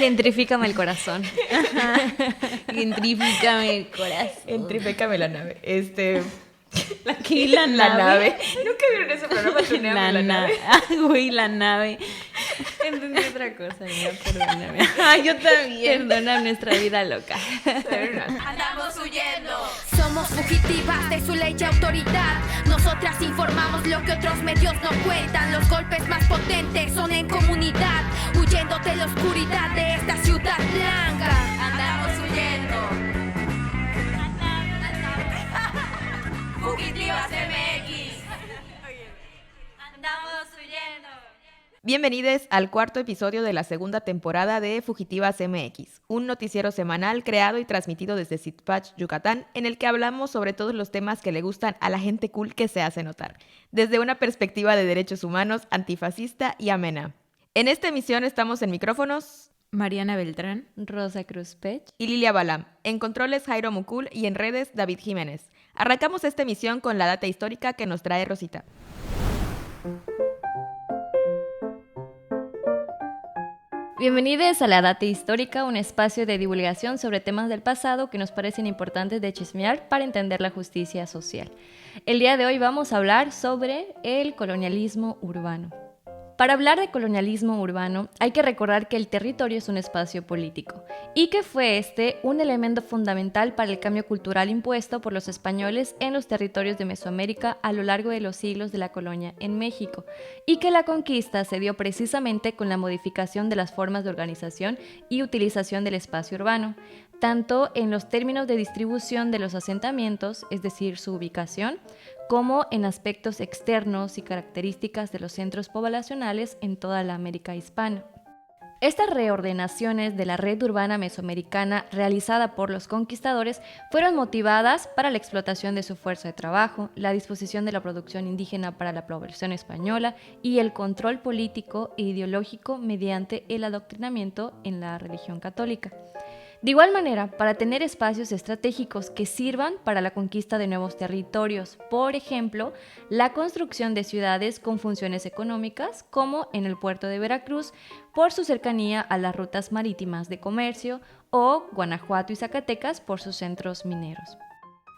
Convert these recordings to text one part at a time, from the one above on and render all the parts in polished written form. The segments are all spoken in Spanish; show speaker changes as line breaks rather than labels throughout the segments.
Gentrifícame el corazón.
Gentrifícame el corazón.
Gentrifícame la nave.
¿Qué? ¿La nave?
¿Nunca vieron ese programa? Tuneame la nave.
Güey, la nave.
Entendí otra cosa, ya, perdóname.
Yo también.
Perdona nuestra vida loca.
Andamos huyendo. Somos fugitivas de su ley y autoridad. Nosotras informamos lo que otros medios no cuentan. Los golpes más potentes son en comunidad, huyendo de la oscuridad de esta ciudad blanca. Andamos huyendo. Fugitivas MX. Andamos huyendo.
Bienvenidos al cuarto episodio de la segunda temporada de Fugitivas MX, un noticiero semanal creado y transmitido desde Sitpach, Yucatán, en el que hablamos sobre todos los temas que le gustan a la gente cool que se hace notar, desde una perspectiva de derechos humanos, antifascista y amena. En esta emisión estamos en micrófonos
Mariana Beltrán.
Rosa Cruz Pech.
y Lilia Balam, en controles Jairo Mucul y en redes David Jiménez. Arrancamos esta emisión con la data histórica que nos trae Rosita.
Bienvenidos a La Data Histórica, un espacio de divulgación sobre temas del pasado que nos parecen importantes de chismear para entender la justicia social. El día de hoy vamos a hablar sobre el colonialismo urbano. Para hablar de colonialismo urbano, hay que recordar que el territorio es un espacio político y que fue un elemento fundamental para el cambio cultural impuesto por los españoles en los territorios de Mesoamérica a lo largo de los siglos de la colonia en México, y que la conquista se dio precisamente con la modificación de las formas de organización y utilización del espacio urbano, tanto en los términos de distribución de los asentamientos, es decir, su ubicación, como en aspectos externos y características de los centros poblacionales en toda la América hispana. Estas reordenaciones de la red urbana mesoamericana realizada por los conquistadores fueron motivadas para la explotación de su fuerza de trabajo, la disposición de la producción indígena para la población española y el control político e ideológico mediante el adoctrinamiento en la religión católica. De igual manera, para tener espacios estratégicos que sirvan para la conquista de nuevos territorios, por ejemplo, la construcción de ciudades con funciones económicas, como en el puerto de Veracruz, por su cercanía a las rutas marítimas de comercio, o Guanajuato y Zacatecas por sus centros mineros.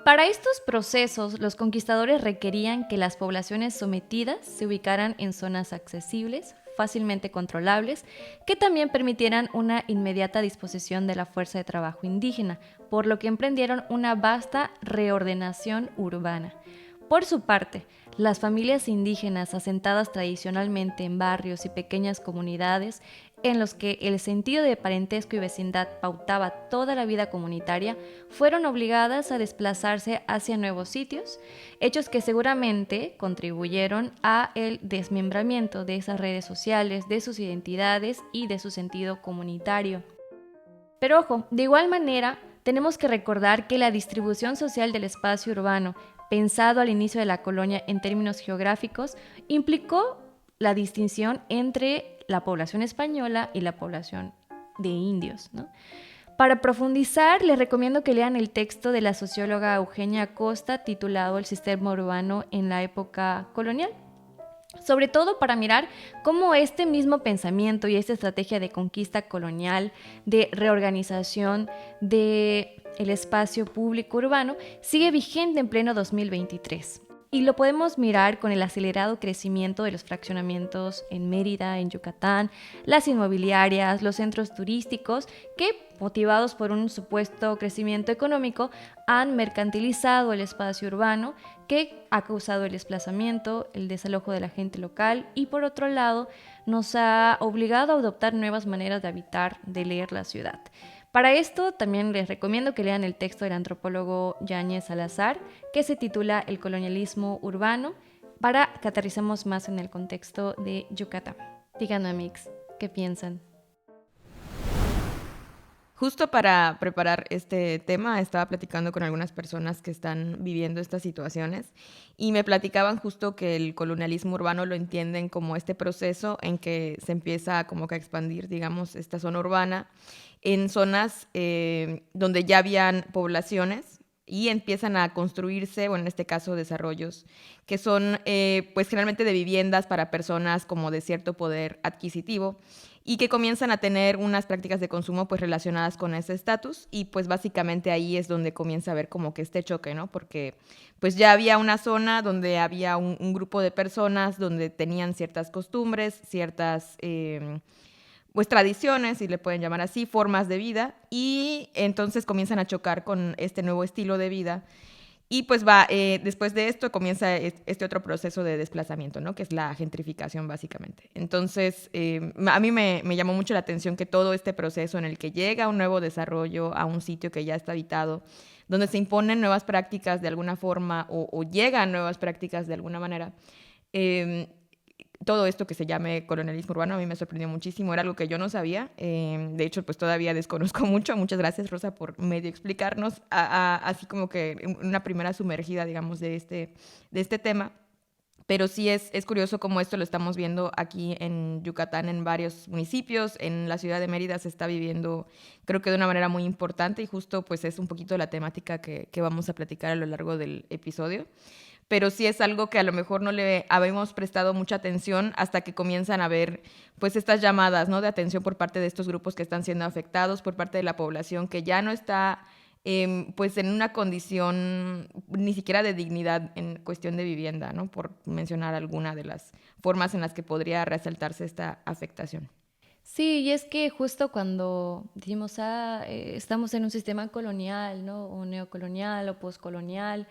Para estos procesos, los conquistadores requerían que las poblaciones sometidas se ubicaran en zonas accesibles, fácilmente controlables, que también permitieran una inmediata disposición de la fuerza de trabajo indígena, por lo que emprendieron una vasta reordenación urbana. Por su parte, las familias indígenas asentadas tradicionalmente en barrios y pequeñas comunidades, en los que el sentido de parentesco y vecindad pautaba toda la vida comunitaria, fueron obligadas a desplazarse hacia nuevos sitios, hechos que seguramente contribuyeron a el desmembramiento de esas redes sociales, de sus identidades y de su sentido comunitario. Pero ojo, de igual manera, tenemos que recordar que la distribución social del espacio urbano, pensado al inicio de la colonia en términos geográficos, implicó la distinción entre la población española y la población de indios, ¿no? Para profundizar, les recomiendo que lean el texto de la socióloga Eugenia Acosta titulado El sistema urbano en la época colonial, sobre todo para mirar cómo este mismo pensamiento y esta estrategia de conquista colonial, de reorganización del espacio público urbano, sigue vigente en pleno 2023. Y lo podemos mirar con el acelerado crecimiento de los fraccionamientos en Mérida, en Yucatán, las inmobiliarias, los centros turísticos, que, motivados por un supuesto crecimiento económico, han mercantilizado el espacio urbano, que ha causado el desplazamiento, el desalojo de la gente local y, por otro lado, nos ha obligado a adoptar nuevas maneras de habitar, de leer la ciudad. Para esto también les recomiendo que lean el texto del antropólogo Yáñez Salazar, que se titula El colonialismo urbano, para que aterricemos más en el contexto de Yucatán. Díganme, amigos, ¿qué piensan?
Justo para preparar este tema, estaba platicando con algunas personas que están viviendo estas situaciones y me platicaban justo que el colonialismo urbano lo entienden como este proceso en que se empieza como que a expandir, digamos, esta zona urbana en zonas donde ya habían poblaciones y empiezan a construirse, bueno, en este caso desarrollos, que son pues generalmente de viviendas para personas como de cierto poder adquisitivo. y que comienzan a tener unas prácticas de consumo pues relacionadas con ese estatus, y pues básicamente ahí es donde comienza a haber como que este choque, ¿no? Porque pues ya había una zona donde había un grupo de personas donde tenían ciertas costumbres, ciertas pues tradiciones, si le pueden llamar así, formas de vida, y entonces comienzan a chocar con este nuevo estilo de vida. Y pues después de esto comienza este otro proceso de desplazamiento, ¿no? Que es la gentrificación, básicamente. Entonces, a mí me llamó mucho la atención que todo este proceso en el que llega un nuevo desarrollo a un sitio que ya está habitado, donde se imponen nuevas prácticas de alguna forma o llegan nuevas prácticas de alguna manera, todo esto que se llame colonialismo urbano a mí me sorprendió muchísimo, era algo que yo no sabía, de hecho pues todavía desconozco mucho. Muchas gracias, Rosa, por medio explicarnos así como que una primera sumergida, digamos, de este tema. Pero sí es curioso cómo esto lo estamos viendo aquí en Yucatán, en varios municipios. En la ciudad de Mérida se está viviendo, creo que de una manera muy importante, y justo pues es un poquito la temática que vamos a platicar a lo largo del episodio. Pero sí es algo que a lo mejor no le habíamos prestado mucha atención hasta que comienzan a ver pues estas llamadas, ¿no?, de atención por parte de estos grupos que están siendo afectados, por parte de la población que ya no está pues en una condición ni siquiera de dignidad en cuestión de vivienda, ¿no?, por mencionar alguna de las formas en las que podría resaltarse esta afectación.
Sí, y es que justo cuando decimos, estamos en un sistema colonial, ¿no?, o neocolonial o postcolonial,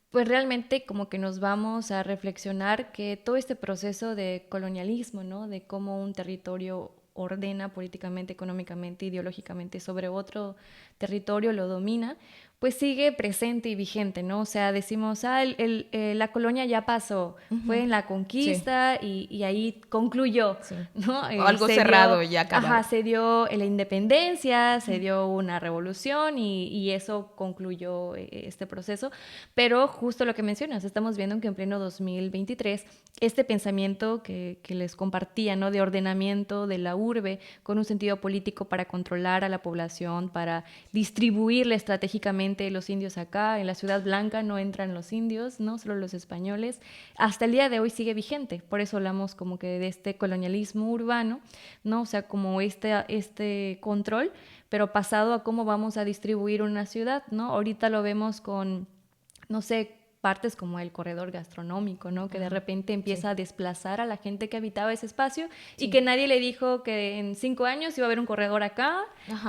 pues realmente como que nos vamos a reflexionar que todo este proceso de colonialismo, ¿no?, de cómo un territorio ordena políticamente, económicamente, ideológicamente sobre otro territorio, lo domina, pues sigue presente y vigente, ¿no? O sea, decimos, la colonia ya pasó, fue en la conquista, sí, y ahí concluyó, sí, ¿no?
O algo cerrado, ya acabado.
Ajá, se dio la independencia, se dio una revolución y eso concluyó este proceso. Pero justo lo que mencionas, estamos viendo que en pleno 2023, este pensamiento que les compartía, ¿no?, de ordenamiento de la urbe con un sentido político para controlar a la población, para distribuirla estratégicamente. Los indios acá, en la Ciudad Blanca no entran los indios, ¿no?, solo los españoles. Hasta el día de hoy sigue vigente, por eso hablamos como que de este colonialismo urbano, ¿no? O sea, como este control, pero pasado a cómo vamos a distribuir una ciudad, ¿no? Ahorita lo vemos con, no sé, partes como el corredor gastronómico, ¿no?, que de repente empieza a desplazar a la gente que habitaba ese espacio, y que nadie le dijo que en 5 años iba a haber un corredor acá,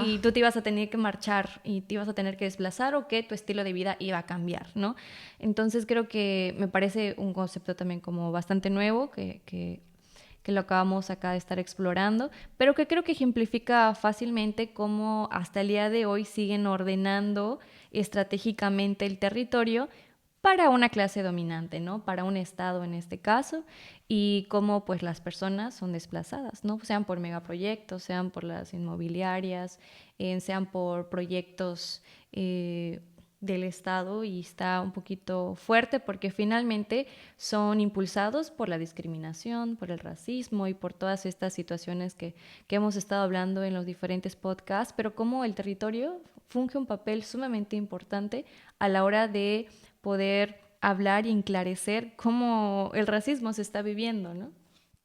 y tú te ibas a tener que marchar y te ibas a tener que desplazar, o que tu estilo de vida iba a cambiar, ¿no? Entonces creo que me parece un concepto también como bastante nuevo que lo acabamos acá de estar explorando, pero que creo que ejemplifica fácilmente cómo hasta el día de hoy siguen ordenando estratégicamente el territorio para una clase dominante, ¿no?, para un estado en este caso, y cómo pues las personas son desplazadas, ¿no?, sean por megaproyectos, sean por las inmobiliarias, sean por proyectos del Estado, y está un poquito fuerte porque finalmente son impulsados por la discriminación, por el racismo y por todas estas situaciones que hemos estado hablando en los diferentes podcasts, pero cómo el territorio funge un papel sumamente importante a la hora de poder hablar y enclarecer cómo el racismo se está viviendo, ¿no?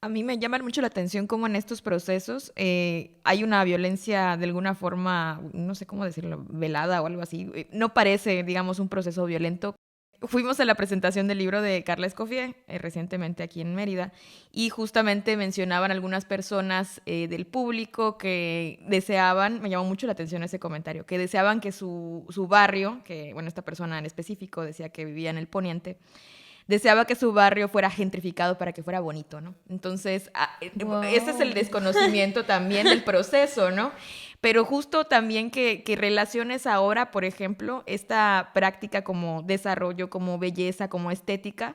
A mí me llama mucho la atención cómo en estos procesos hay una violencia de alguna forma, no sé cómo decirlo, velada o algo así. No parece, digamos, un proceso violento. Fuimos a la presentación del libro de Carla Escoffier recientemente aquí en Mérida, y justamente mencionaban algunas personas del público que deseaban, me llamó mucho la atención ese comentario, que deseaban que su barrio, que bueno, esta persona en específico decía que vivía en el Poniente, deseaba que su barrio fuera gentrificado para que fuera bonito, ¿no? Entonces, wow, ese es el desconocimiento también del proceso, ¿no? Pero justo también que relaciones ahora, por ejemplo, esta práctica como desarrollo, como belleza, como estética,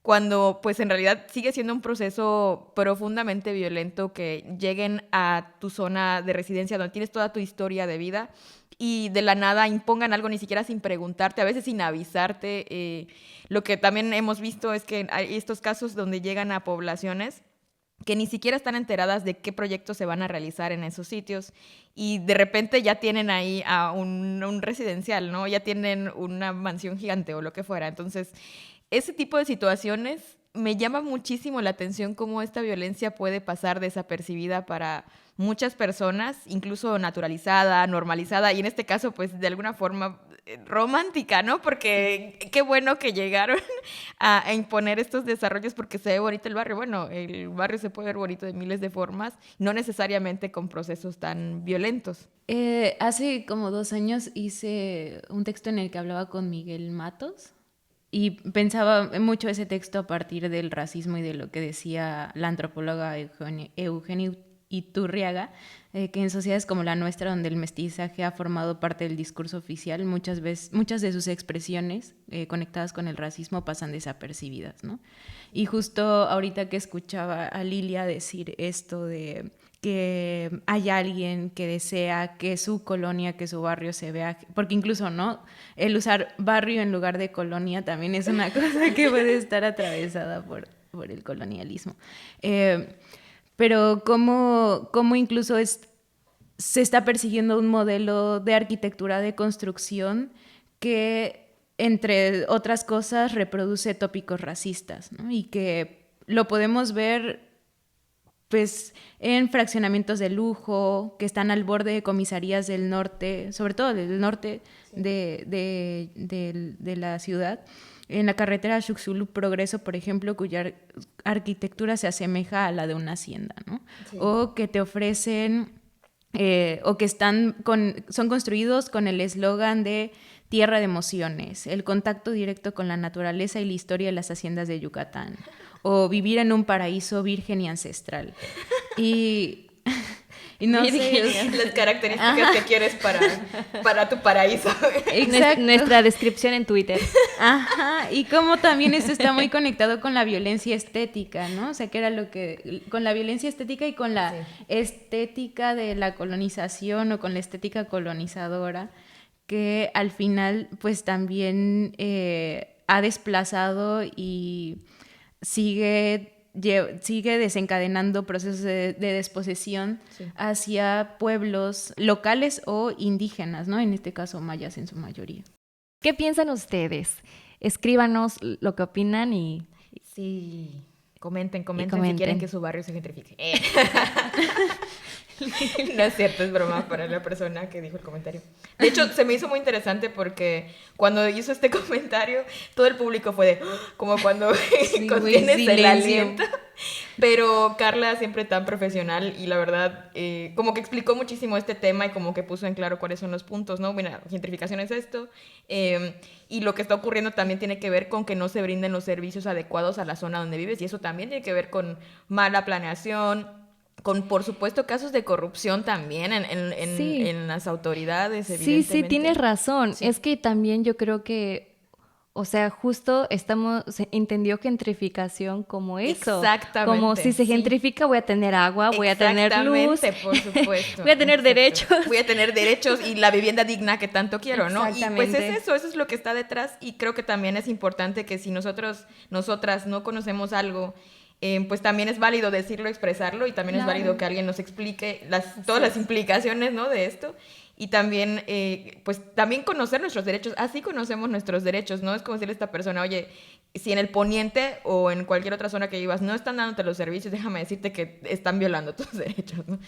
cuando pues en realidad sigue siendo un proceso profundamente violento, que lleguen a tu zona de residencia donde tienes toda tu historia de vida y de la nada impongan algo ni siquiera sin preguntarte, a veces sin avisarte. Lo que también hemos visto es que hay estos casos donde llegan a poblaciones que ni siquiera están enteradas de qué proyectos se van a realizar en esos sitios, y de repente ya tienen ahí a un residencial, ¿no? Ya tienen una mansión gigante o lo que fuera. Entonces, ese tipo de situaciones me llama muchísimo la atención cómo esta violencia puede pasar desapercibida para muchas personas, incluso naturalizada, normalizada, y en este caso, pues, de alguna forma romántica, ¿no? Porque qué bueno que llegaron a imponer estos desarrollos porque se ve bonito el barrio. Bueno, el barrio se puede ver bonito de miles de formas, no necesariamente con procesos tan violentos.
Hace como 2 años hice un texto en el que hablaba con Miguel Matos y pensaba mucho ese texto a partir del racismo y de lo que decía la antropóloga Eugenia Iturriaga, que en sociedades como la nuestra, donde el mestizaje ha formado parte del discurso oficial, muchas de sus expresiones conectadas con el racismo pasan desapercibidas, ¿no? Y justo ahorita que escuchaba a Lilia decir esto de que hay alguien que desea que su colonia, que su barrio se vea, porque incluso, ¿no?, el usar barrio en lugar de colonia también es una cosa que puede estar atravesada por el colonialismo. Pero cómo incluso se está persiguiendo un modelo de arquitectura de construcción que, entre otras cosas, reproduce tópicos racistas, ¿no? Y que lo podemos ver pues, en fraccionamientos de lujo que están al borde de comisarías del norte, sobre todo del norte de la ciudad, en la carretera Xuxulub-Progreso, por ejemplo, cuya arquitectura se asemeja a la de una hacienda, ¿no? Sí. O que te ofrecen, o que son construidos con el eslogan de tierra de emociones, el contacto directo con la naturaleza y la historia de las haciendas de Yucatán, o vivir en un paraíso virgen y ancestral. Y no sé,
las características que quieres para tu paraíso.
Exacto. Nuestra descripción en Twitter.
Ajá, y como también esto está muy conectado con la violencia estética, ¿no? O sea, que era con la violencia estética y con la estética de la colonización o con la estética colonizadora, que al final pues también ha desplazado y sigue desencadenando procesos de desposesión hacia pueblos locales o indígenas, ¿no? En este caso mayas en su mayoría.
¿Qué piensan ustedes? Escríbanos lo que opinan y...
Sí, comenten si quieren que su barrio se gentrifique. No es cierto, es broma para la persona que dijo el comentario. De hecho, se me hizo muy interesante porque cuando hizo este comentario, todo el público fue de... como cuando contienes el aliento. Pero Carla, siempre tan profesional y la verdad, como que explicó muchísimo este tema y como que puso en claro cuáles son los puntos, ¿no? Bueno, gentrificación es esto. Y lo que está ocurriendo también tiene que ver con que no se brinden los servicios adecuados a la zona donde vives. Y eso también tiene que ver con mala planeación, con, por supuesto, casos de corrupción también en las autoridades, evidentemente.
Sí, tienes razón. Sí. Es que también yo creo que, o sea, justo se entendió gentrificación como eso.
Exactamente.
Como si se gentrifica voy a tener agua, voy a tener luz.
Por supuesto.
Voy a tener derechos.
Voy a tener derechos y la vivienda digna que tanto quiero, ¿no? Y pues eso es lo que está detrás y creo que también es importante que si nosotras no conocemos algo, pues también es válido decirlo, expresarlo y también es válido que alguien nos explique todas las implicaciones, ¿no?, de esto y también, pues también conocer nuestros derechos, así conocemos nuestros derechos, ¿no? Es como decirle a esta persona, oye, si en el poniente o en cualquier otra zona que vivas no están dándote los servicios, déjame decirte que están violando tus derechos, ¿no?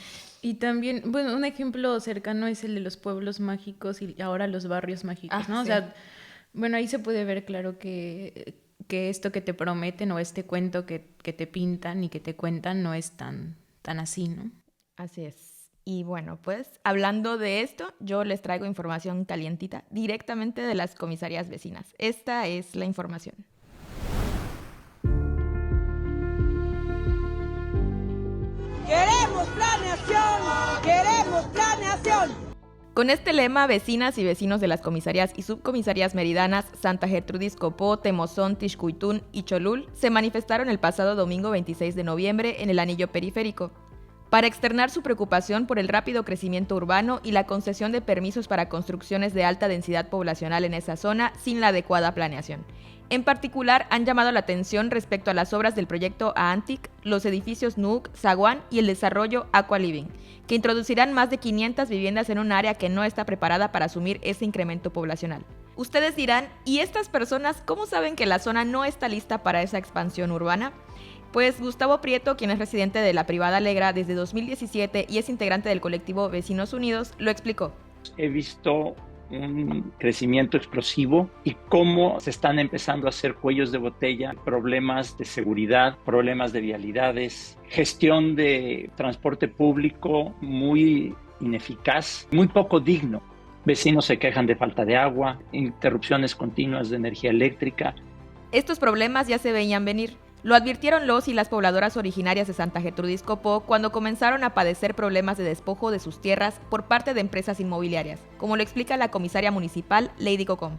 Y también, bueno, un ejemplo cercano es el de los pueblos mágicos y ahora los barrios mágicos, ¿no? Sí. O sea, bueno, ahí se puede ver claro que esto que te prometen o este cuento que te pintan y que te cuentan no es tan así, ¿no?
Así es. Y bueno, pues hablando de esto, yo les traigo información calientita directamente de las comisarías vecinas. Esta es la información.
¡Queremos planeación! ¡Queremos planeación!
Con este lema, vecinas y vecinos de las comisarías y subcomisarías meridanas Santa Gertrudis Copó, Temozón, Tixcuitún y Cholul se manifestaron el pasado domingo 26 de noviembre en el anillo periférico para externar su preocupación por el rápido crecimiento urbano y la concesión de permisos para construcciones de alta densidad poblacional en esa zona sin la adecuada planeación. En particular, han llamado la atención respecto a las obras del proyecto Aantic, los edificios Nuuk, Zaguán y el desarrollo Aqua Living, que introducirán más de 500 viviendas en un área que no está preparada para asumir ese incremento poblacional. Ustedes dirán, ¿y estas personas cómo saben que la zona no está lista para esa expansión urbana? Pues Gustavo Prieto, quien es residente de la Privada Alegra desde 2017 y es integrante del colectivo Vecinos Unidos, lo explicó.
He visto un crecimiento explosivo y cómo se están empezando a hacer cuellos de botella, problemas de seguridad, problemas de vialidades, gestión de transporte público muy ineficaz, muy poco digno. Vecinos se quejan de falta de agua, interrupciones continuas de energía eléctrica.
Estos problemas ya se veían venir. Lo advirtieron los y las pobladoras originarias de Santa Gertrudis Copó cuando comenzaron a padecer problemas de despojo de sus tierras por parte de empresas inmobiliarias, como lo explica la comisaria municipal Lady Cocom.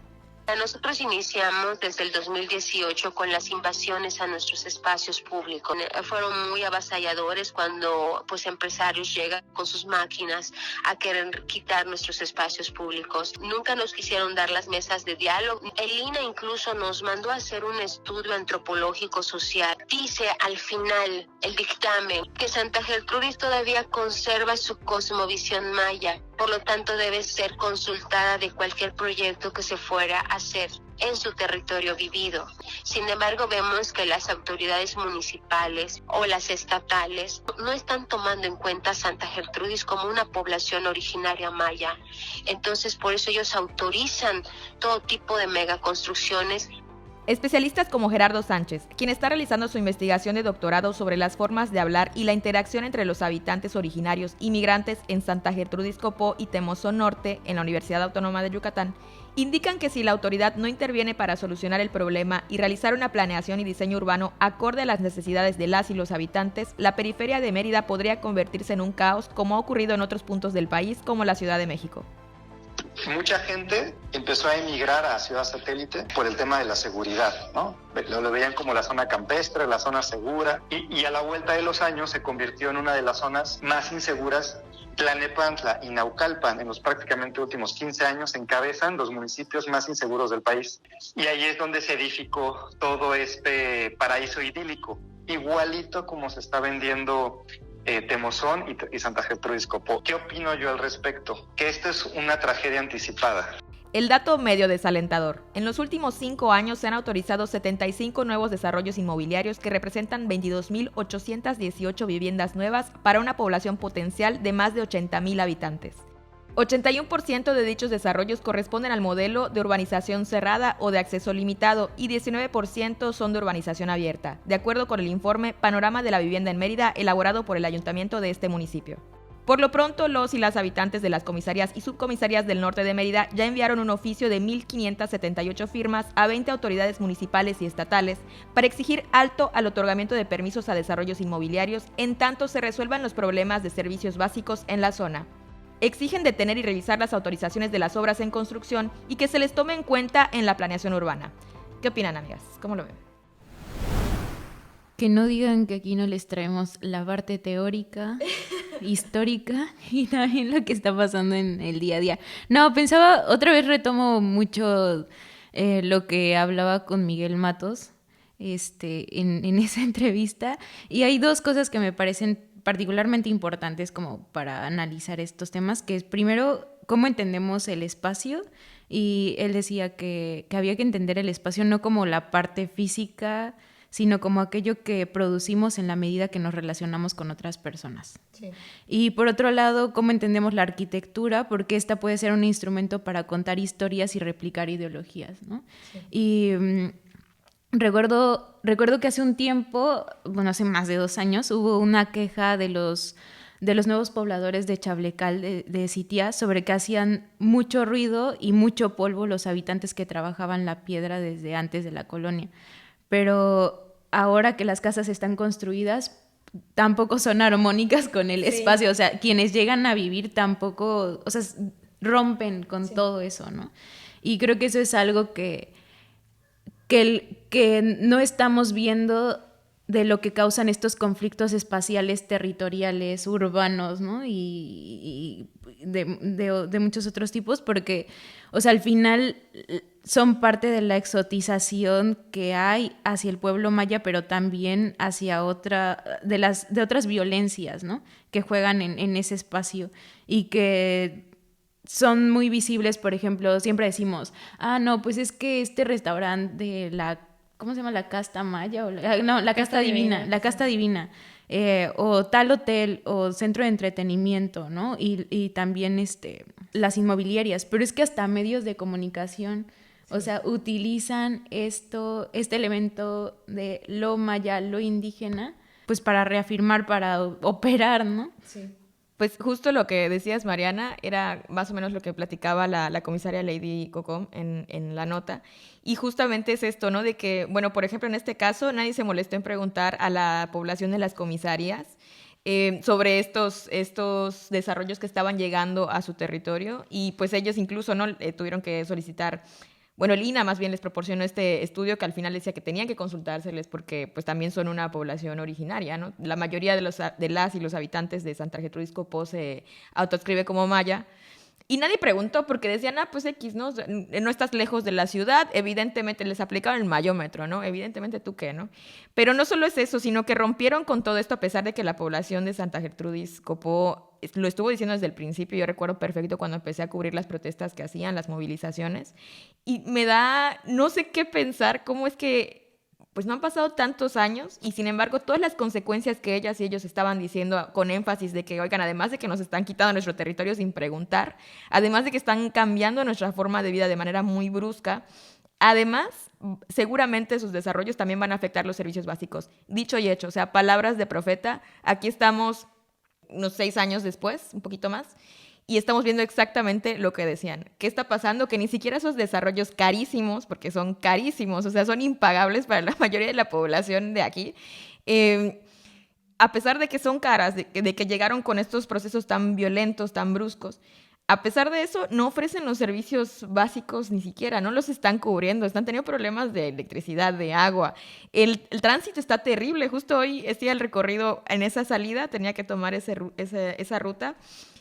Nosotros iniciamos desde el 2018 con las invasiones a nuestros espacios públicos. Fueron muy avasalladores cuando empresarios llegan con sus máquinas a querer quitar nuestros espacios públicos. Nunca nos quisieron dar las mesas de diálogo. El INAH incluso nos mandó a hacer un estudio antropológico social. Dice al final el dictamen que Santa Gertrudis todavía conserva su cosmovisión maya. Por lo tanto, debe ser consultada de cualquier proyecto que se fuera a hacer en su territorio vivido. Sin embargo, vemos que las autoridades municipales o las estatales no están tomando en cuenta a Santa Gertrudis como una población originaria maya. Entonces, por eso ellos autorizan todo tipo de megaconstrucciones.
Especialistas como Gerardo Sánchez, quien está realizando su investigación de doctorado sobre las formas de hablar y la interacción entre los habitantes originarios y migrantes en Santa Gertrudis Copó y Temozón Norte, en la Universidad Autónoma de Yucatán, indican que si la autoridad no interviene para solucionar el problema y realizar una planeación y diseño urbano acorde a las necesidades de las y los habitantes, la periferia de Mérida podría convertirse en un caos como ha ocurrido en otros puntos del país como la Ciudad de México.
Mucha gente empezó a emigrar a Ciudad Satélite por el tema de la seguridad, ¿no? Lo veían como la zona campestre, la zona segura, y a la vuelta de los años se convirtió en una de las zonas más inseguras. Tlalnepantla y Naucalpan, en los prácticamente últimos 15 años, encabezan los municipios más inseguros del país. Y ahí es donde se edificó todo este paraíso idílico, igualito como se está vendiendo Temozón y Santa Gertrudis Copó. ¿Qué opino yo al respecto? Que esto es una tragedia anticipada.
El dato medio desalentador. En los últimos 5 años se han autorizado 75 nuevos desarrollos inmobiliarios que representan 22.818 viviendas nuevas para una población potencial de más de 80.000 habitantes. 81% de dichos desarrollos corresponden al modelo de urbanización cerrada o de acceso limitado y 19% son de urbanización abierta, de acuerdo con el informe Panorama de la Vivienda en Mérida elaborado por el ayuntamiento de este municipio. Por lo pronto, los y las habitantes de las comisarías y subcomisarías del norte de Mérida ya enviaron un oficio de 1.578 firmas a 20 autoridades municipales y estatales para exigir alto al otorgamiento de permisos a desarrollos inmobiliarios en tanto se resuelvan los problemas de servicios básicos en la zona. Exigen detener y revisar las autorizaciones de las obras en construcción y que se les tome en cuenta en la planeación urbana. ¿Qué opinan, amigas? ¿Cómo lo ven?
Que no digan que aquí no les traemos la parte teórica, histórica y también lo que está pasando en el día a día. No, pensaba, otra vez retomo mucho lo que hablaba con Miguel Matos en esa entrevista, y hay dos cosas que me parecen particularmente importantes como para analizar estos temas, que es primero cómo entendemos el espacio, y él decía que había que entender el espacio no como la parte física, sino como aquello que producimos en la medida que nos relacionamos con otras personas. Sí. Y por otro lado, cómo entendemos la arquitectura, porque esta puede ser un instrumento para contar historias y replicar ideologías, ¿no? Sí. Y recuerdo que hace un tiempo, hace más de 2 años, hubo una queja de los nuevos pobladores de Chablecal, de Sitiá, sobre que hacían mucho ruido y mucho polvo los habitantes que trabajaban la piedra desde antes de la colonia. Pero ahora que las casas están construidas, tampoco son armónicas con el espacio. O sea, quienes llegan a vivir tampoco, rompen con todo eso, ¿no? Y creo que eso es algo que no estamos viendo de lo que causan estos conflictos espaciales, territoriales, urbanos, ¿no? Y de muchos otros tipos, porque, al final son parte de la exotización que hay hacia el pueblo maya, pero también hacia de otras violencias, ¿no? Que juegan en ese espacio y que son muy visibles. Por ejemplo, siempre decimos, no, pues es que este restaurante de la, ¿cómo se llama? La Casta Maya, la Casta Divina, la Casta Divina, o tal hotel, o centro de entretenimiento, ¿no? Y también las inmobiliarias, pero es que hasta medios de comunicación, o sea, utilizan este elemento de lo maya, lo indígena, pues para reafirmar, para operar, ¿no?
Sí. Pues justo lo que decías, Mariana, era más o menos lo que platicaba la comisaria Lady Cocom en la nota. Y justamente es esto, ¿no? De que, bueno, por ejemplo, en este caso, nadie se molestó en preguntar a la población de las comisarias sobre estos desarrollos que estaban llegando a su territorio. Y pues ellos incluso, ¿no? Tuvieron que solicitar... Bueno, el INAH más bien les proporcionó este estudio que al final decía que tenían que consultárseles porque pues también son una población originaria, ¿no? La mayoría de las y los habitantes de Santa Gertrudis Copó se autoadscribe como maya. Y nadie preguntó porque decían, pues X, ¿no? No estás lejos de la ciudad, evidentemente les aplicaron el mayómetro, ¿no? Evidentemente tú qué, ¿no? Pero no solo es eso, sino que rompieron con todo esto a pesar de que la población de Santa Gertrudis Copó lo estuvo diciendo desde el principio. Yo recuerdo perfecto cuando empecé a cubrir las protestas que hacían, las movilizaciones, y me da, no sé qué pensar, cómo es que pues no han pasado tantos años y sin embargo todas las consecuencias que ellas y ellos estaban diciendo con énfasis de que, oigan, además de que nos están quitando nuestro territorio sin preguntar, además de que están cambiando nuestra forma de vida de manera muy brusca, además, seguramente sus desarrollos también van a afectar los servicios básicos. Dicho y hecho, o sea, palabras de profeta, aquí estamos unos 6 años después, un poquito más, y estamos viendo exactamente lo que decían. ¿Qué está pasando? Que ni siquiera esos desarrollos carísimos, porque son carísimos, o sea, son impagables para la mayoría de la población de aquí, a pesar de que son caras, de que llegaron con estos procesos tan violentos, tan bruscos, a pesar de eso, no ofrecen los servicios básicos ni siquiera, no los están cubriendo, están teniendo problemas de electricidad, de agua. El tránsito está terrible. Justo hoy hacía el recorrido en esa salida, tenía que tomar esa ruta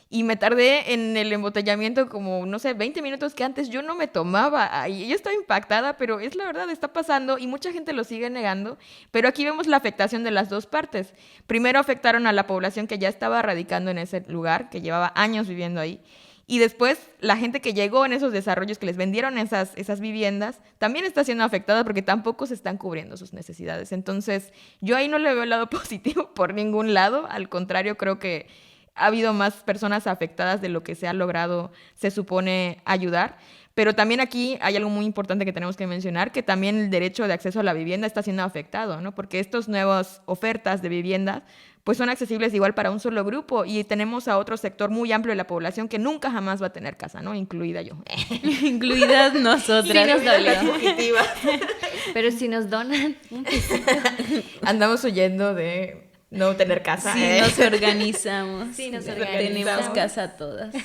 y me tardé en el embotellamiento como, no sé, 20 minutos que antes yo no me tomaba. Y yo estaba impactada, pero es la verdad, está pasando y mucha gente lo sigue negando. Pero aquí vemos la afectación de las dos partes. Primero afectaron a la población que ya estaba radicando en ese lugar, que llevaba años viviendo ahí. Y después, la gente que llegó en esos desarrollos, que les vendieron esas viviendas, también está siendo afectada porque tampoco se están cubriendo sus necesidades. Entonces, yo ahí no le veo el lado positivo por ningún lado. Al contrario, creo que ha habido más personas afectadas de lo que se ha logrado, se supone, ayudar. Pero también aquí hay algo muy importante que tenemos que mencionar, que también el derecho de acceso a la vivienda está siendo afectado, ¿no? Porque estas nuevas ofertas de viviendas pues son accesibles igual para un solo grupo y tenemos a otro sector muy amplio de la población que nunca jamás va a tener casa, ¿no? Incluida yo.
Incluidas nosotras.
Sí nos dolió. Pero si nos donan un pisito.
Andamos huyendo de no tener casa.
Sí, nos organizamos.
Sí, nos
organizamos. Tenemos casa todas.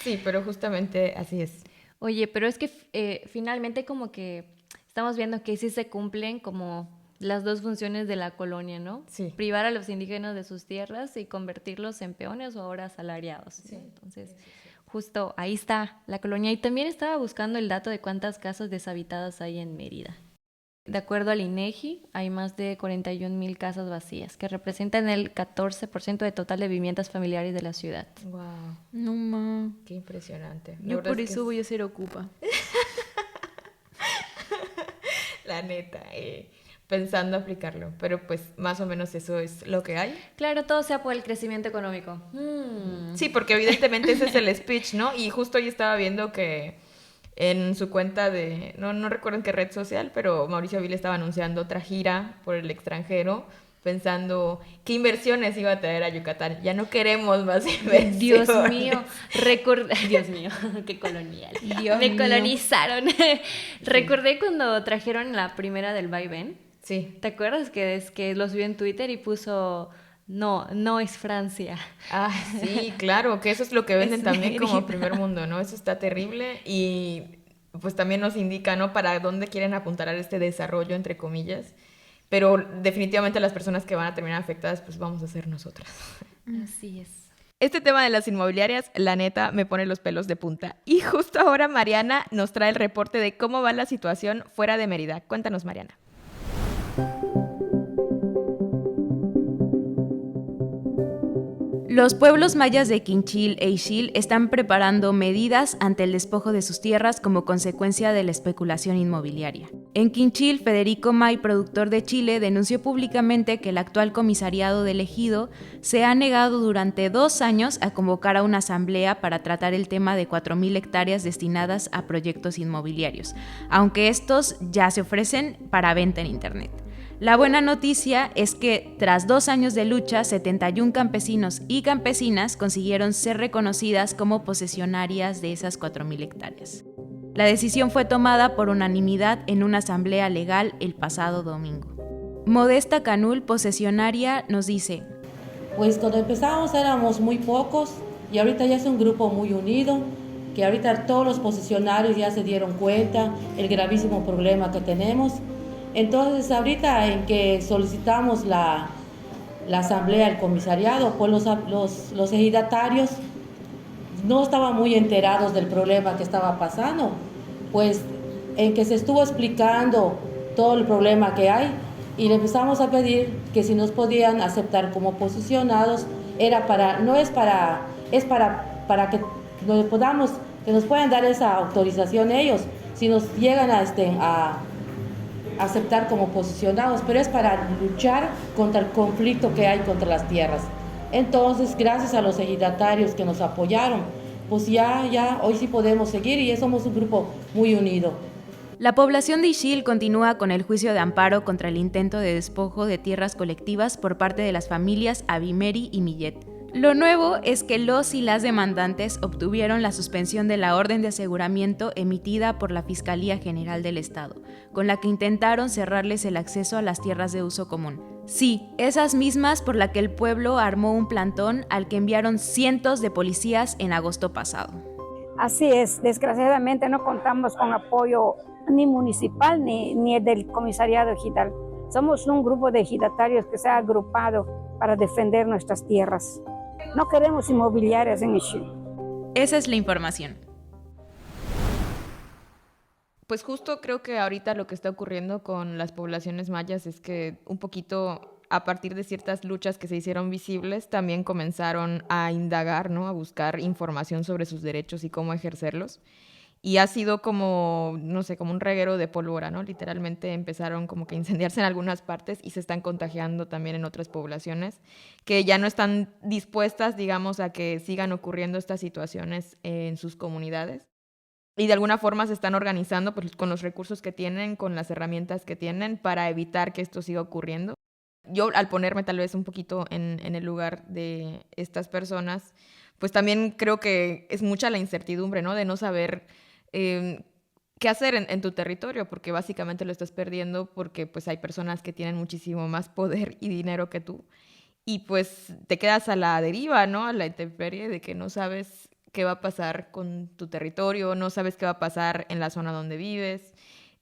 Sí, pero justamente así es.
Oye, pero es que finalmente como que estamos viendo que sí se cumplen como las dos funciones de la colonia, ¿no?
Sí.
Privar a los indígenas de sus tierras y convertirlos en peones o ahora asalariados. Sí. ¿No? Entonces, justo ahí está la colonia. Y también estaba buscando el dato de cuántas casas deshabitadas hay en Mérida. De acuerdo al INEGI, hay más de 41,000 casas vacías, que representan el 14% del total de viviendas familiares de la ciudad.
Wow.
No, ma.
Qué impresionante.
Yo por eso voy a ser ocupa.
La neta, pensando aplicarlo, pero pues más o menos eso es lo que hay.
Claro, todo sea por el crecimiento económico.
Sí, porque evidentemente ese es el speech, ¿no? Y justo hoy estaba viendo que en su cuenta de, no recuerdo en qué red social, pero Mauricio Vila estaba anunciando otra gira por el extranjero, pensando qué inversiones iba a traer a Yucatán. Ya no queremos más inversiones.
Dios mío, Dios mío, qué colonial. Me colonizaron. Recordé cuando trajeron la primera del vaivén.
Sí.
¿Te acuerdas que lo subió en Twitter y puso no es Francia?
Ah, sí, claro, que eso es lo que venden también como primer mundo, ¿no? Eso está terrible y pues también nos indica, ¿no? Para dónde quieren apuntar a este desarrollo, entre comillas. Pero definitivamente las personas que van a terminar afectadas, pues vamos a ser nosotras.
Así es.
Este tema de las inmobiliarias, la neta, me pone los pelos de punta. Y justo ahora Mariana nos trae el reporte de cómo va la situación fuera de Mérida. Cuéntanos, Mariana.
Los pueblos mayas de Quinchil e Ixil están preparando medidas ante el despojo de sus tierras como consecuencia de la especulación inmobiliaria. En Quinchil, Federico May, productor de chile, denunció públicamente que el actual comisariado del ejido se ha negado durante 2 años a convocar a una asamblea para tratar el tema de 4.000 hectáreas destinadas a proyectos inmobiliarios, aunque estos ya se ofrecen para venta en Internet. La buena noticia es que, tras 2 años de lucha, 71 campesinos y campesinas consiguieron ser reconocidas como posesionarias de esas 4.000 hectáreas. La decisión fue tomada por unanimidad en una asamblea legal el pasado domingo. Modesta Canul, posesionaria, nos dice:
Pues cuando empezamos éramos muy pocos y ahorita ya es un grupo muy unido, que ahorita todos los posesionarios ya se dieron cuenta el gravísimo problema que tenemos. Entonces, ahorita en que solicitamos la asamblea, el comisariado, pues los ejidatarios no estaban muy enterados del problema que estaba pasando, pues en que se estuvo explicando todo el problema que hay y le empezamos a pedir que si nos podían aceptar como posicionados, es para que nos puedan dar esa autorización ellos, si nos llegan a aceptar como posicionados, pero es para luchar contra el conflicto que hay contra las tierras. Entonces, gracias a los ejidatarios que nos apoyaron, pues ya hoy sí podemos seguir y ya somos un grupo muy unido.
La población de Ixil continúa con el juicio de amparo contra el intento de despojo de tierras colectivas por parte de las familias Abimeri y Millet. Lo nuevo es que los y las demandantes obtuvieron la suspensión de la orden de aseguramiento emitida por la Fiscalía General del Estado, con la que intentaron cerrarles el acceso a las tierras de uso común. Sí, esas mismas por la que el pueblo armó un plantón al que enviaron cientos de policías en agosto pasado.
Así es, desgraciadamente no contamos con apoyo ni municipal ni del comisariado ejidal. Somos un grupo de ejidatarios que se ha agrupado para defender nuestras tierras. No queremos inmobiliarias en Ixil.
Esa es la información.
Pues justo creo que ahorita lo que está ocurriendo con las poblaciones mayas es que un poquito a partir de ciertas luchas que se hicieron visibles, también comenzaron a indagar, ¿no? A buscar información sobre sus derechos y cómo ejercerlos. Y ha sido como, no sé, como un reguero de pólvora, ¿no? Literalmente empezaron como que a incendiarse en algunas partes y se están contagiando también en otras poblaciones que ya no están dispuestas, digamos, a que sigan ocurriendo estas situaciones en sus comunidades. Y de alguna forma se están organizando pues, con los recursos que tienen, con las herramientas que tienen para evitar que esto siga ocurriendo. Yo, al ponerme tal vez un poquito en el lugar de estas personas, pues también creo que es mucha la incertidumbre, ¿no? De no saber qué hacer en tu territorio, porque básicamente lo estás perdiendo porque pues hay personas que tienen muchísimo más poder y dinero que tú y pues te quedas a la deriva, ¿no? A la intemperie de que no sabes qué va a pasar con tu territorio, no sabes qué va a pasar en la zona donde vives.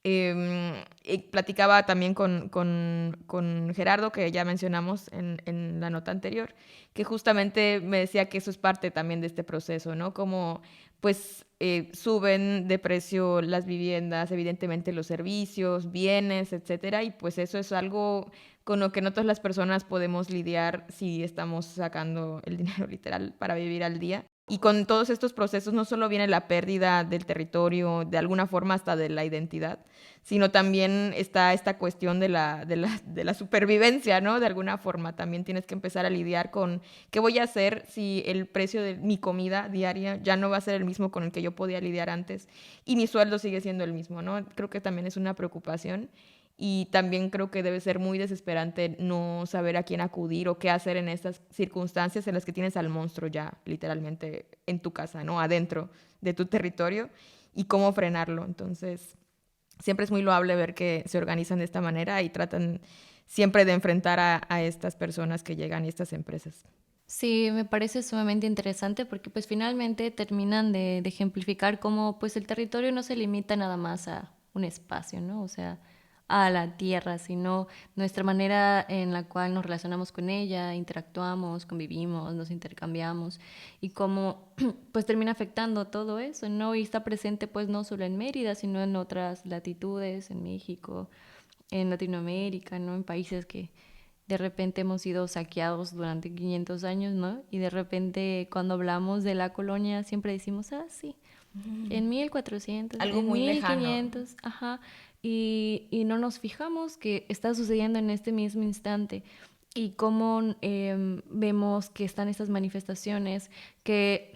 Y platicaba también con Gerardo, que ya mencionamos en la nota anterior, que justamente me decía que eso es parte también de este proceso, ¿no? Como pues suben de precio las viviendas, evidentemente los servicios, bienes, etcétera, y pues eso es algo con lo que no todas las personas podemos lidiar si estamos sacando el dinero literal para vivir al día. Y con todos estos procesos no solo viene la pérdida del territorio, de alguna forma hasta de la identidad, sino también está esta cuestión de la supervivencia, ¿no? De alguna forma también tienes que empezar a lidiar con qué voy a hacer si el precio de mi comida diaria ya no va a ser el mismo con el que yo podía lidiar antes y mi sueldo sigue siendo el mismo, ¿no? Creo que también es una preocupación. Y también creo que debe ser muy desesperante no saber a quién acudir o qué hacer en estas circunstancias en las que tienes al monstruo ya literalmente en tu casa, ¿no? Adentro de tu territorio y cómo frenarlo. Entonces, siempre es muy loable ver que se organizan de esta manera y tratan siempre de enfrentar a estas personas que llegan y estas empresas.
Sí, me parece sumamente interesante porque pues finalmente terminan de ejemplificar cómo pues el territorio no se limita nada más a un espacio, ¿no? O sea, a la tierra, sino nuestra manera en la cual nos relacionamos con ella, interactuamos, convivimos, nos intercambiamos y cómo pues termina afectando todo eso, ¿no? Y está presente pues no solo en Mérida, sino en otras latitudes, en México, en Latinoamérica, ¿no? En países que de repente hemos sido saqueados durante 500 años, ¿no? Y de repente cuando hablamos de la colonia siempre decimos, sí, en 1400,
algo
en
muy
1500,
lejano.
ajá, y no nos fijamos que está sucediendo en este mismo instante. Y cómo vemos que están estas manifestaciones que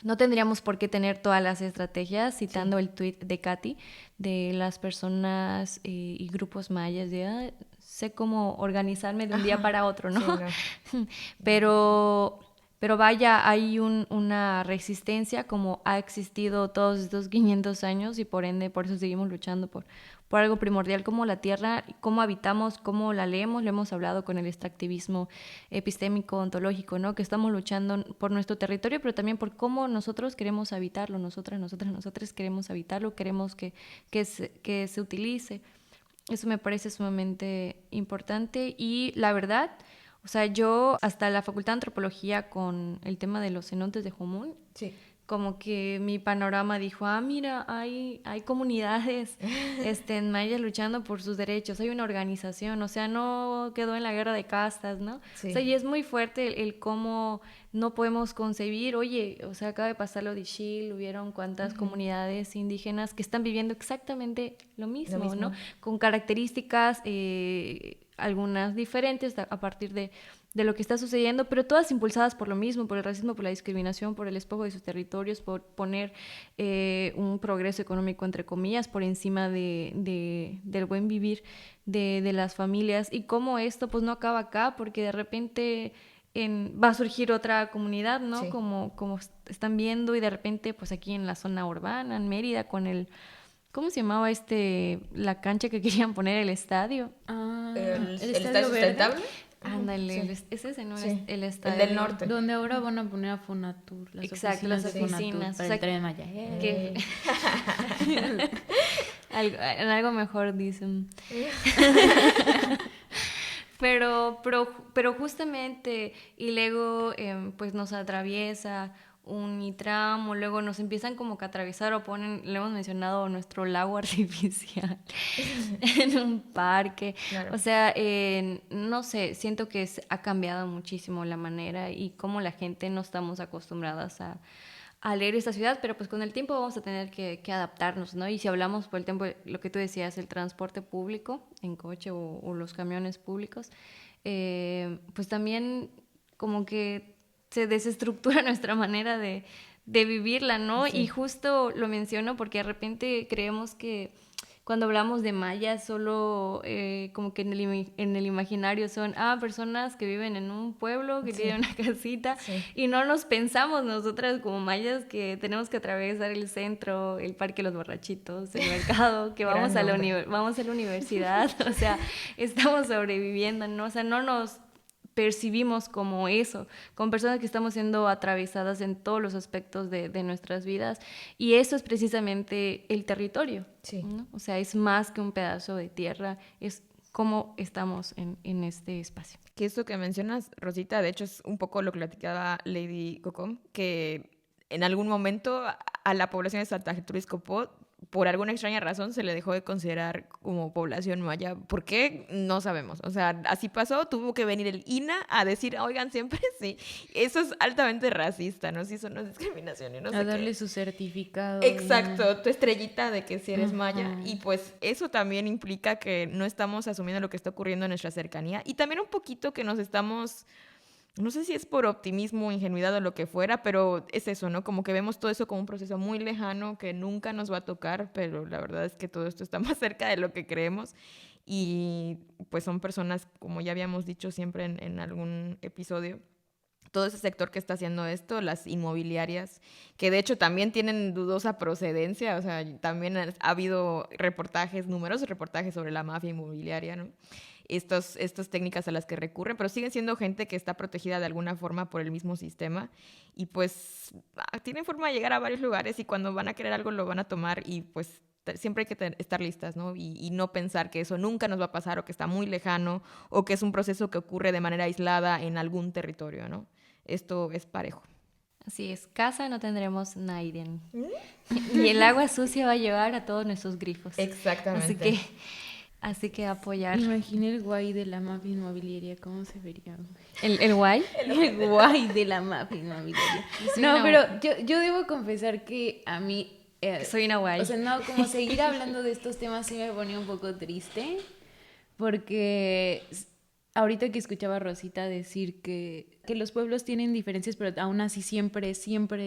no tendríamos por qué tener todas las estrategias, citando el tuit de Katy, de las personas y grupos mayas, de sé cómo organizarme de un día para otro, ¿no? Sí, no. Pero vaya, hay una resistencia como ha existido todos estos 500 años y por ende, por eso seguimos luchando por algo primordial como la tierra, cómo habitamos, cómo la leemos. Lo hemos hablado con el extractivismo epistémico, ontológico, ¿no? Que estamos luchando por nuestro territorio, pero también por cómo nosotros queremos habitarlo, nosotras queremos habitarlo, queremos que se utilice. Eso me parece sumamente importante y la verdad, o sea, yo hasta la Facultad de Antropología con el tema de los cenotes de Jomún, sí, como que mi panorama dijo, mira, hay comunidades en mayas luchando por sus derechos, hay una organización, o sea, no quedó en la guerra de castas, ¿no? Sí. O sea, y es muy fuerte el cómo no podemos concebir, oye, o sea, acaba de pasar lo de Ixil, hubieron cuántas comunidades indígenas que están viviendo exactamente lo mismo. ¿No? Con características algunas diferentes a partir de lo que está sucediendo, pero todas impulsadas por lo mismo, por el racismo, por la discriminación, por el despojo de sus territorios, por poner un progreso económico, entre comillas, por encima del buen vivir de las familias, y cómo esto pues no acaba acá, porque de repente va a surgir otra comunidad, ¿no? Sí. Como están viendo, y de repente pues aquí en la zona urbana, en Mérida, con el... ¿Cómo se llamaba la cancha que querían poner, el estadio?
¿El estadio sustentable?
Ándale, sí. Es ese, ¿no? Sí. El estadio.
El del norte.
Donde ahora van a poner a Fonatur.
Exacto, las oficinas.
Para el Tren Maya.
Algo mejor dicen. pero justamente, y luego pues nos atraviesa un Itram, o luego nos empiezan como que a atravesar o ponen, le hemos mencionado, nuestro lago artificial en un parque. Claro. O sea, no sé, siento que ha cambiado muchísimo la manera y cómo la gente no estamos acostumbradas a leer esta ciudad, pero pues con el tiempo vamos a tener que adaptarnos, ¿no? Y si hablamos por el tiempo, lo que tú decías, el transporte público en coche o los camiones públicos, pues también como que se desestructura nuestra manera de vivirla, ¿no? Sí. Y justo lo menciono porque de repente creemos que cuando hablamos de mayas solo como que en el imaginario son personas que viven en un pueblo, que tienen una casita, y no nos pensamos nosotras como mayas que tenemos que atravesar el centro, el Parque Los Borrachitos, el mercado, que vamos a la universidad, o sea, estamos sobreviviendo, ¿no? O sea, no nos percibimos como eso, como personas que estamos siendo atravesadas en todos los aspectos de nuestras vidas, y eso es precisamente el territorio, ¿no? O sea, es más que un pedazo de tierra, es cómo estamos en este espacio.
Que esto que mencionas, Rosita, de hecho es un poco lo que platicaba Lady Cocom, que en algún momento a la población de Santa Gertrudis Copó, por alguna extraña razón, se le dejó de considerar como población maya. ¿Por qué? No sabemos. O sea, así pasó, tuvo que venir el INA a decir, oigan, siempre sí. Eso es altamente racista, ¿no? Sí, eso no es discriminación. Y no
a darle su certificado.
Exacto, tu estrellita de que si eres maya. Y pues eso también implica que no estamos asumiendo lo que está ocurriendo en nuestra cercanía. Y también un poquito que nos estamos... No sé si es por optimismo, ingenuidad o lo que fuera, pero es eso, ¿no? Como que vemos todo eso como un proceso muy lejano que nunca nos va a tocar, pero la verdad es que todo esto está más cerca de lo que creemos. Y pues son personas, como ya habíamos dicho siempre en algún episodio, todo ese sector que está haciendo esto, las inmobiliarias, que de hecho también tienen dudosa procedencia, o sea, también ha habido numerosos reportajes sobre la mafia inmobiliaria, ¿no? Estas técnicas a las que recurren, pero siguen siendo gente que está protegida de alguna forma por el mismo sistema y pues tienen forma de llegar a varios lugares y cuando van a querer algo lo van a tomar y pues siempre hay que estar listas, ¿no? Y no pensar que eso nunca nos va a pasar o que está muy lejano o que es un proceso que ocurre de manera aislada en algún territorio, ¿no? Esto es parejo.
Así es, casa no tendremos nadie. Y el agua sucia va a llevar a todos nuestros grifos.
Exactamente.
Así que Así que apoyar.
Imaginé el guay de la mafia inmobiliaria, ¿cómo se vería?
¿El guay?
El guay de la mafia inmobiliaria.
Sí,
no, pero yo debo confesar que a mí...
soy una guay.
O sea, no, como seguir hablando de estos temas sí me ponía un poco triste, porque ahorita que escuchaba a Rosita decir que los pueblos tienen diferencias, pero aún así siempre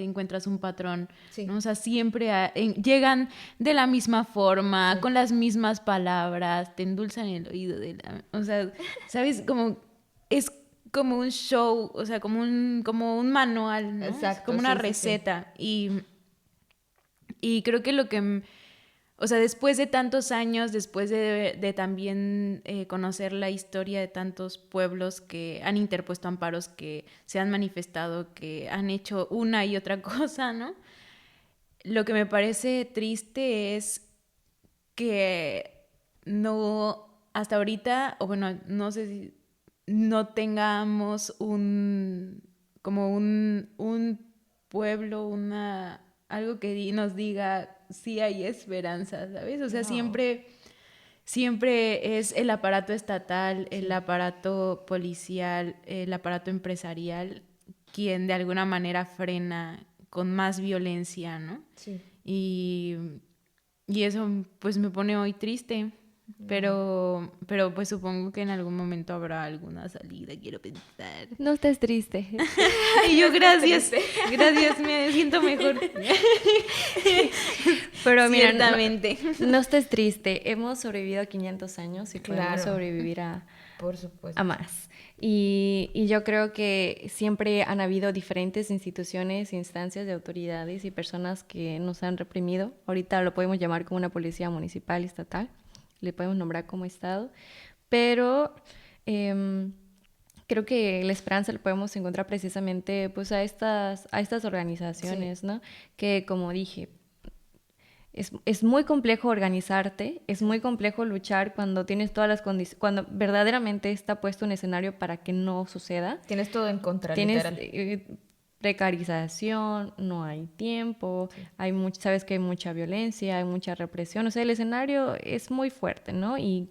encuentras un patrón,
Sí.
¿no? O sea, siempre llegan de la misma forma, con las mismas palabras, te endulzan el oído o sea, ¿sabes? Como es como un show, o sea, como un manual, ¿no?
Exacto,
como una
sí,
receta. Sí. Y creo que lo que... O sea, después de tantos años, después de también conocer la historia de tantos pueblos que han interpuesto amparos, que se han manifestado, que han hecho una y otra cosa, ¿no? Lo que me parece triste es que no, hasta ahorita, o bueno, no sé si no tengamos un pueblo, algo que nos diga sí hay esperanza, ¿sabes? O sea,
No.
siempre es el aparato estatal, el aparato policial, el aparato empresarial quien de alguna manera frena con más violencia, ¿no?
Sí.
Y eso pues me pone hoy triste. Pero pues supongo que en algún momento habrá alguna salida, quiero pensar.
No estés triste.
Y yo, gracias, me siento mejor.
Pero mira,
ciertamente.
No estés triste. Hemos sobrevivido a 500 años y podemos
Claro.
sobrevivir
Por supuesto.
a más. Y yo creo que siempre han habido diferentes instituciones, instancias de autoridades y personas que nos han reprimido. Ahorita lo podemos llamar como una policía municipal, estatal. Le podemos nombrar como Estado, pero creo que la esperanza la podemos encontrar precisamente pues, a estas organizaciones, sí. ¿No? Que, como dije, es muy complejo organizarte, es muy complejo luchar cuando tienes todas las condiciones, cuando verdaderamente está puesto un escenario para que no suceda.
Tienes todo en contra,
tienes,
literal.
Precarización, no hay tiempo, sí. Sabes que hay mucha violencia, hay mucha represión, o sea, el escenario es muy fuerte, ¿no? Y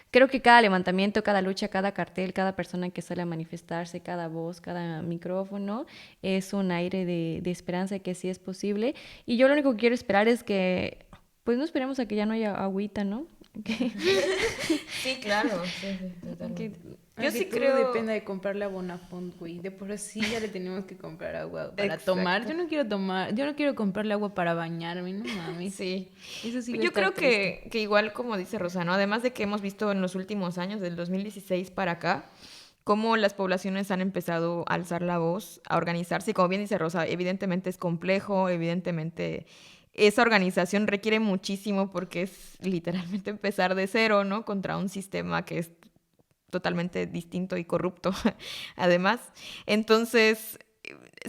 creo que cada levantamiento, cada lucha, cada cartel, cada persona que sale a manifestarse, cada voz, cada micrófono, es un aire de esperanza que sí es posible. Y yo lo único que quiero esperar es que, pues no esperemos a que ya no haya agüita, ¿no?
Sí, claro, sí, totalmente.
Yo sí creo... depende de comprarle a Bonafont, güey. De por sí ya le tenemos que comprar agua para tomar. Yo no quiero comprarle agua para bañarme, no mames.
Sí.
Eso sí.
Yo creo que igual, como dice Rosa, ¿no? Además de que hemos visto en los últimos años, del 2016 para acá, cómo las poblaciones han empezado a alzar la voz, a organizarse. Y como bien dice Rosa, evidentemente es complejo, evidentemente... Esa organización requiere muchísimo porque es literalmente empezar de cero, ¿no? Contra un sistema que es totalmente distinto y corrupto, además. Entonces,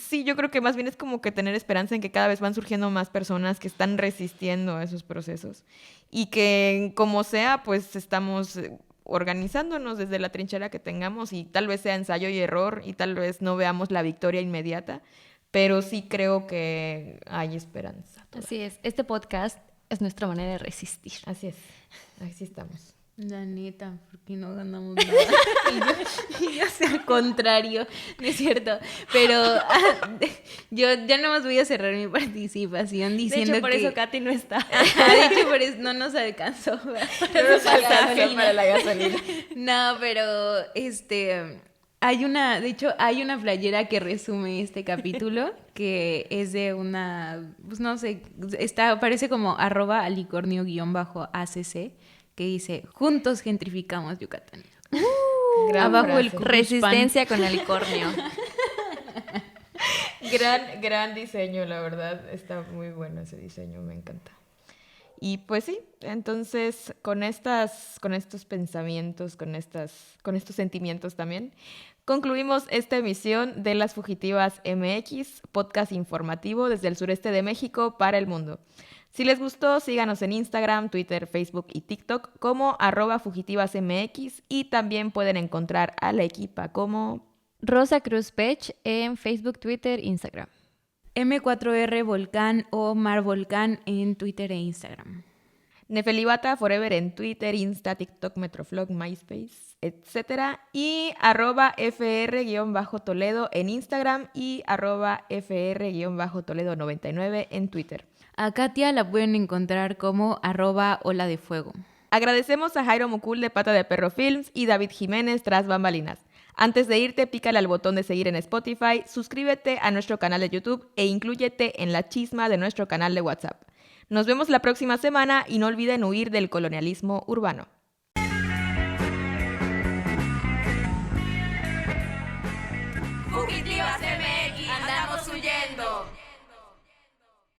sí, yo creo que más bien es como que tener esperanza en que cada vez van surgiendo más personas que están resistiendo a esos procesos y que, como sea, pues estamos organizándonos desde la trinchera que tengamos y tal vez sea ensayo y error y tal vez no veamos la victoria inmediata, pero sí creo que hay esperanza.
Así es. Este podcast es nuestra manera de resistir.
Así es. Así estamos.
La neta, porque no ganamos nada. y yo sé al contrario, no es cierto. Pero yo ya no más voy a cerrar mi participación diciendo que...
De hecho, por eso Katy no está.
De hecho, por eso no nos alcanzó.
No nos alcanzó para la gasolina.
No, pero hay una playera que resume este capítulo, que es de una, pues no sé, parece como @alicornio_ACC, que dice, juntos gentrificamos Yucatán.
Abajo el resistencia con alicornio.
Gran diseño, la verdad. Está muy bueno ese diseño, me encanta. Y pues sí, entonces con estos pensamientos, con estos sentimientos también, concluimos esta emisión de Las Fugitivas MX, podcast informativo desde el sureste de México para el mundo. Si les gustó, síganos en Instagram, Twitter, Facebook y TikTok como @fugitivasmx y también pueden encontrar a la equipa como
Rosa Cruz Pech en Facebook, Twitter, Instagram.
M4R Volcán o Mar Volcán en Twitter e Instagram.
Nefelibata Forever en Twitter, Insta, TikTok, Metroflog, MySpace, etc. Y @fr_Toledo en Instagram y @fr_Toledo99 en Twitter.
A Katia la pueden encontrar como @Ola de Fuego.
Agradecemos a Jairo Mucul de Pata de Perro Films y David Jiménez tras bambalinas. Antes de irte, pícale al botón de seguir en Spotify, suscríbete a nuestro canal de YouTube e inclúyete en la chisma de nuestro canal de WhatsApp. Nos vemos la próxima semana y no olviden huir del colonialismo urbano.
Fugitivas MX, andamos huyendo.